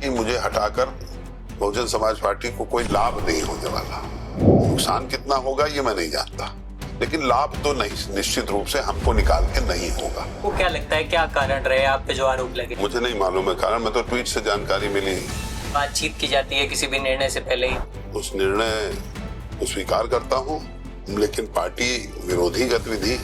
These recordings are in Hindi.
कि मुझे हटाकर बहुजन समाज पार्टी को कोई लाभ नहीं होने वाला। नुकसान कितना होगा ये मैं नहीं जानता, लेकिन लाभ तो नहीं, निश्चित रूप से हमको निकाल के नहीं होगा। वो क्या लगता है, क्या कारण रहे आप पे जो आरोप लगे? मुझे नहीं मालूम है कारण, मैं तो ट्वीट से जानकारी मिली। बातचीत की जाती है किसी भी निर्णय से पहले ही? उस निर्णय को स्वीकार करता हूँ, लेकिन पार्टी विरोधी गतिविधि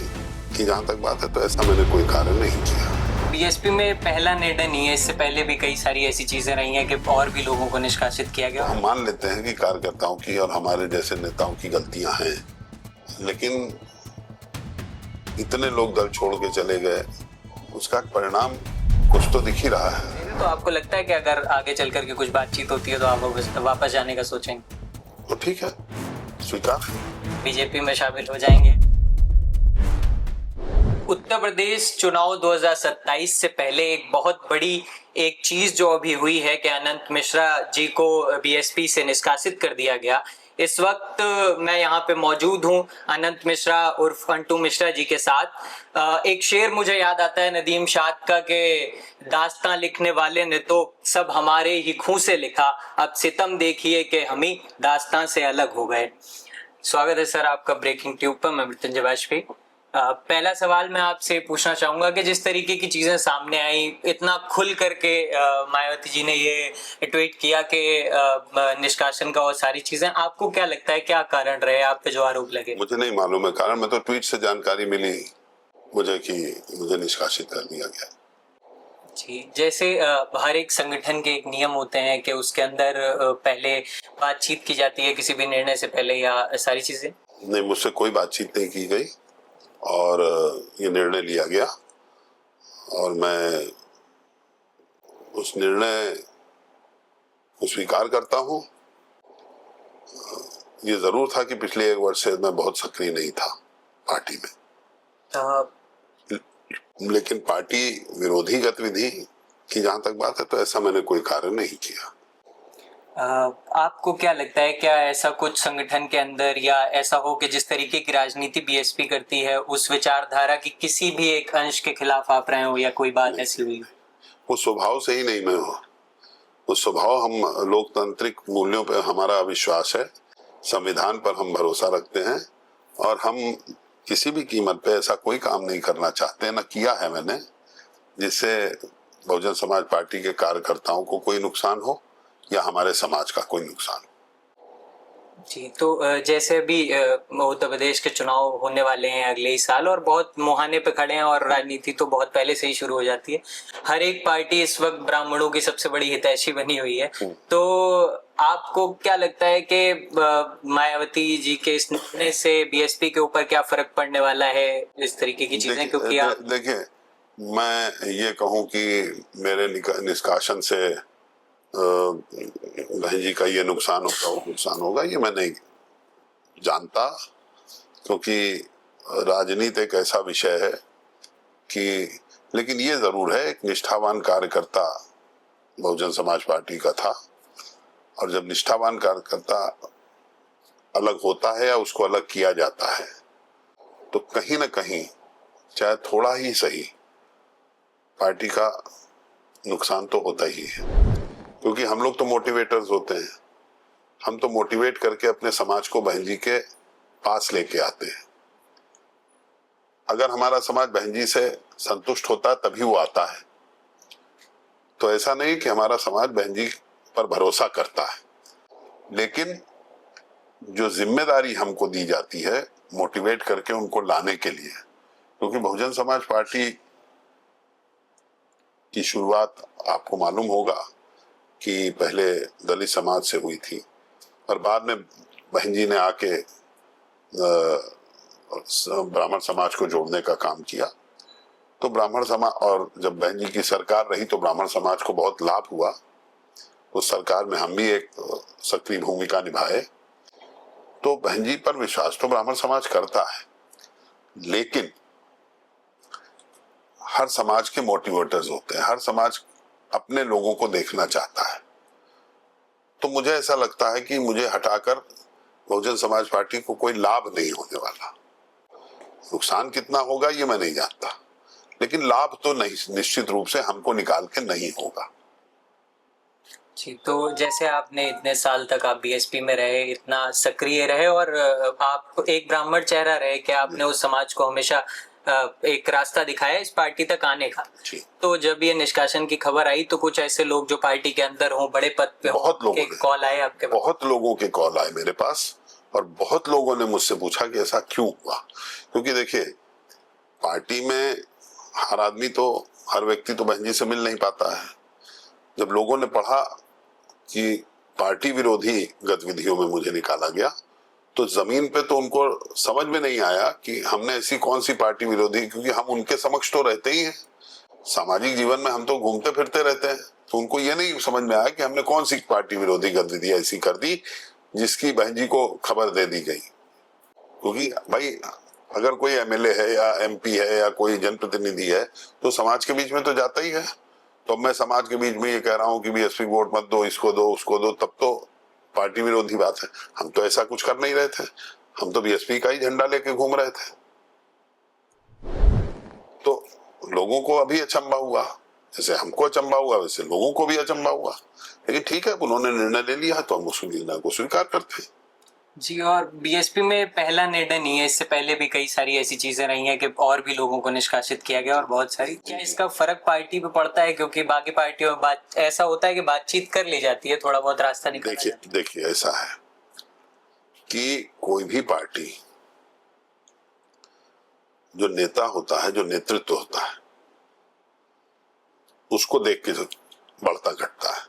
की जहाँ तक बात है तो ऐसा मैंने कोई कार्य नहीं किया। बीएसपी में पहला निर्णय नहीं है, इससे पहले भी कई सारी ऐसी चीजें रही हैं कि और भी लोगों को निष्कासित किया गया। हम मान लेते हैं कि कार्यकर्ताओं की और हमारे जैसे नेताओं की गलतियां हैं, लेकिन इतने लोग दल छोड़ के चले गए, उसका परिणाम कुछ तो दिख ही रहा है। तो आपको लगता है कि अगर आगे चल करके कुछ बातचीत होती है तो आप वापस जाने का सोचेंगे? तो ठीक है, स्वीकार। बीजेपी में शामिल हो जाएंगे? उत्तर प्रदेश चुनाव 2027 से पहले एक बहुत बड़ी एक चीज जो अभी हुई है कि अनंत मिश्रा जी को बीएसपी से निष्कासित कर दिया गया। इस वक्त मैं यहाँ पे मौजूद हूँ अनंत मिश्रा उर्फ अंटू मिश्रा जी के साथ। एक शेर मुझे याद आता है नदीम शाद का कि दास्तां लिखने वाले ने तो सब हमारे ही खून से लिखा, अब सितम देखिए कि हम ही दास्तां से अलग हो गए। स्वागत है सर आपका ब्रेकिंग ट्यूब पर। मैं मृत्युंजय वाजपेयी। पहला सवाल मैं आपसे पूछना चाहूंगा कि जिस तरीके की चीजें सामने आई, इतना खुल करके मायावती जी ने ये ट्वीट किया कि निष्कासन का और सारी चीजें, आपको क्या लगता है क्या कारण रहे आप पे जो आरोप लगे? मुझे नहीं मालूम है कारण, मैं तो ट्वीट से जानकारी मिली मुझे कि मुझे निष्कासित कर दिया गया। जी, जैसे हर एक संगठन के एक नियम होते हैं कि उसके अंदर पहले बातचीत की जाती है किसी भी निर्णय से पहले, या सारी चीजें? नहीं, मुझसे कोई बातचीत नहीं की गई और ये निर्णय लिया गया और मैं उस निर्णय को स्वीकार करता हूँ। ये जरूर था कि पिछले एक वर्ष से मैं बहुत सक्रिय नहीं था पार्टी में, लेकिन पार्टी विरोधी गतिविधि की जहां तक बात है तो ऐसा मैंने कोई कार्य नहीं किया। आपको क्या लगता है, क्या ऐसा कुछ संगठन के अंदर या ऐसा हो कि जिस तरीके की राजनीति बीएसपी करती है उस विचारधारा की किसी भी एक अंश के खिलाफ आप रहे हो या कोई बात ऐसी हुई? वो स्वभाव से ही नहीं मैं हूँ। वो स्वभाव, हम लोकतांत्रिक मूल्यों पर हमारा विश्वास है, संविधान पर हम भरोसा रखते हैं और हम किसी भी कीमत पे ऐसा कोई काम नहीं करना चाहते, न किया है मैंने जिससे बहुजन समाज पार्टी के कार्यकर्ताओं को कोई नुकसान हो या हमारे समाज का कोई नुकसान। जी, तो जैसे अभी उत्तर प्रदेश के चुनाव होने वाले हैं अगले ही साल और बहुत मुहाने पे खड़े हैं और राजनीति तो बहुत पहले से ही शुरू हो जाती है। हर एक पार्टी इस वक्त ब्राह्मणों की सबसे बड़ी हितैषी बनी हुई है। तो आपको क्या लगता है कि मायावती जी के इस निर्णय से बीएसपी के ऊपर क्या फर्क पड़ने वाला है, इस तरीके की चीजें? क्योंकि देखिए, मैं ये कहूँ कि मेरे निष्कासन से बहन जी का ये नुकसान होगा वो नुकसान होगा, ये मैं नहीं जानता, क्योंकि राजनीति एक ऐसा विषय है कि, लेकिन ये जरूर है एक निष्ठावान कार्यकर्ता बहुजन समाज पार्टी का था और जब निष्ठावान कार्यकर्ता अलग होता है या उसको अलग किया जाता है तो कहीं ना कहीं चाहे थोड़ा ही सही पार्टी का नुकसान तो होता ही है, क्योंकि हम लोग तो मोटिवेटर्स होते हैं। हम तो मोटिवेट करके अपने समाज को बहन जी के पास लेके आते हैं। अगर हमारा समाज बहन जी से संतुष्ट होता है तभी वो आता है, तो ऐसा नहीं कि हमारा समाज बहन जी पर भरोसा करता है, लेकिन जो जिम्मेदारी हमको दी जाती है मोटिवेट करके उनको लाने के लिए, क्योंकि बहुजन समाज पार्टी की शुरुआत आपको मालूम होगा कि पहले दलित समाज से हुई थी और बाद में बहन जी ने आके ब्राह्मण समाज को जोड़ने का काम किया। तो ब्राह्मण समाज, और जब बहन जी की सरकार रही तो ब्राह्मण समाज को बहुत लाभ हुआ। उस सरकार में हम भी एक सक्रिय भूमिका निभाए। तो बहन जी पर विश्वास तो ब्राह्मण समाज करता है, लेकिन हर समाज के मोटिवेटर्स होते हैं, हर समाज अपने लोगों को देखना चाहता है। तो मुझे ऐसा लगता है कि मुझे हटाकर बहुजन समाज पार्टी को कोई लाभ नहीं होने वाला। नुकसान कितना होगा ये मैं नहीं जानता, लेकिन लाभ तो नहीं, निश्चित रूप से हमको निकाल के नहीं होगा। जी, तो जैसे आपने इतने साल तक आप बीएसपी में रहे, इतना सक्रिय रहे और आप एक ब्राह्मण चेहरा रहे कि आपने उस समाज को हमेशा एक रास्ता दिखाया इस पार्टी तक आने का। जी। तो जब ये निष्कासन की खबर आई तो कुछ ऐसे लोग जो पार्टी के अंदर हों, बड़े पद पे हों, बहुत लोगों के कॉल आए आपके पास? बहुत लोगों के कॉल आए मेरे पास और बहुत लोगों ने मुझसे पूछा कि ऐसा क्यों हुआ। क्योंकि देखिए, पार्टी में हर व्यक्ति तो बहन जी से मिल नहीं पाता है। जब लोगों ने पढ़ा कि पार्टी विरोधी गतिविधियों में मुझे निकाला गया तो जमीन पे तो उनको समझ में नहीं आया कि हमने ऐसी कौन सी पार्टी विरोधी, क्योंकि हम उनके समक्ष तो रहते ही हैं, सामाजिक जीवन में हम तो घूमते फिरते रहते हैं, तो उनको ये नहीं समझ में आया कि हमने कौन सी पार्टी विरोधी गतिविधि ऐसी कर दी जिसकी बहन जी को खबर दे दी गई। क्योंकि भाई अगर कोई एमएलए है या एमपी है या कोई जनप्रतिनिधि है तो समाज के बीच में तो जाता ही है। तो अब मैं समाज के बीच में ये कह रहा हूँ कि बीएसपी वोट मत दो, इसको दो, उसको दो, तब तो पार्टी विरोधी बात है। हम तो ऐसा कुछ कर नहीं रहे थे, हम तो बीएसपी का ही झंडा लेके घूम रहे थे। तो लोगों को अभी अचंभा हुआ, जैसे हमको अचंभा हुआ वैसे लोगों को भी अचंभा हुआ। लेकिन ठीक है, उन्होंने निर्णय ले लिया तो हम उस निर्णय को स्वीकार करते हैं। जी, और बीएसपी में पहला निर्णय नहीं है, इससे पहले भी कई सारी ऐसी चीजें रही हैं कि और भी लोगों को निष्कासित किया गया और बहुत सारी। क्या इसका फर्क पार्टी पे पड़ता है? क्योंकि बाकी पार्टियों में बात ऐसा होता है कि बातचीत कर ली जाती है, थोड़ा बहुत रास्ता निकाला जाता है। देखिए ऐसा है कि कोई भी पार्टी, जो नेता होता है, जो नेतृत्व होता है, उसको देख के बढ़ता घटता है।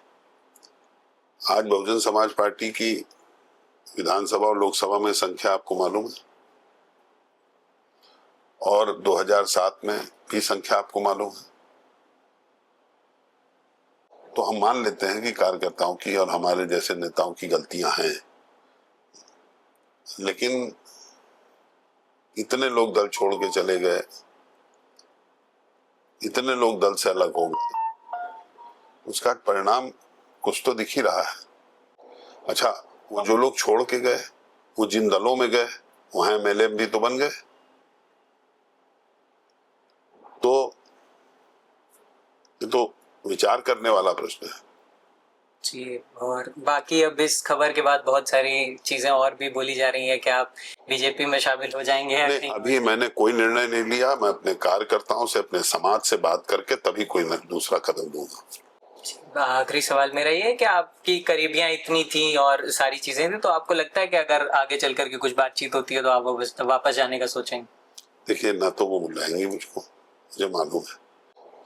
आज बहुजन समाज पार्टी की विधानसभा और लोकसभा में संख्या आपको मालूम है, और 2007 में भी संख्या आपको मालूम है। तो हम मान लेते हैं कि कार्यकर्ताओं की और हमारे जैसे नेताओं की गलतियां हैं, लेकिन इतने लोग दल छोड़ के चले गए, इतने लोग दल से अलग हो गए, उसका परिणाम कुछ तो दिख ही रहा है। अच्छा, वो जो लोग छोड़ के गए, वो जिन दलों में गए वहां एमएलए भी तो बन गए। तो ये तो विचार करने वाला प्रश्न है। जी, और बाकी अब इस खबर के बाद बहुत सारी चीजें और भी बोली जा रही हैं कि आप बीजेपी में शामिल हो जाएंगे या नहीं? अभी मैंने कोई निर्णय नहीं लिया। मैं अपने कार्यकर्ताओं से, अपने समाज से बात करके तभी कोई मैं दूसरा कदम दूंगा। आखिरी सवाल मेरा ये है कि आपकी करीबियां इतनी थी और सारी चीजें थी, तो आपको लगता है कि अगर आगे चल करके कुछ बातचीत होती है तो आप वापस जाने का सोचेंगे? देखिए, ना तो वो बुलाएंगे मुझको, मुझे मालूम है,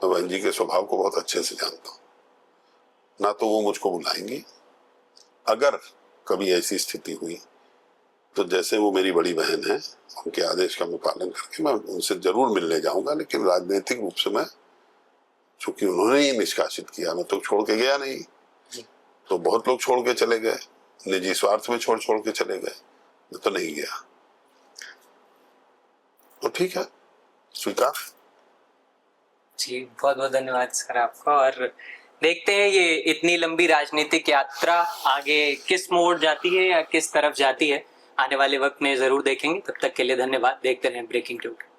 मैं बहन जी के स्वभाव को बहुत अच्छे से जानता हूँ, ना तो वो मुझको बुलाएंगी। अगर कभी ऐसी स्थिति हुई तो जैसे वो मेरी बड़ी बहन है, उनके आदेश का मैं पालन करके मैं उनसे जरूर मिलने जाऊंगा। लेकिन राजनीतिक रूप से मैं, चूंकि उन्होंने ही निष्कासित किया, मैं तो छोड़ के गया नहीं। तो बहुत लोग छोड़ के चले गए, निजी स्वार्थ में छोड़ के चले गए, मैं तो नहीं गया। तो ठीक है, स्वीकार। जी, बहुत बहुत धन्यवाद सर आपका। और देखते हैं ये इतनी लंबी राजनीतिक यात्रा आगे किस मोड़ जाती है या किस तरफ जाती है, आने वाले वक्त में जरूर देखेंगे। तब तक के लिए धन्यवाद। देखते रहें ब्रेकिंग न्यूज।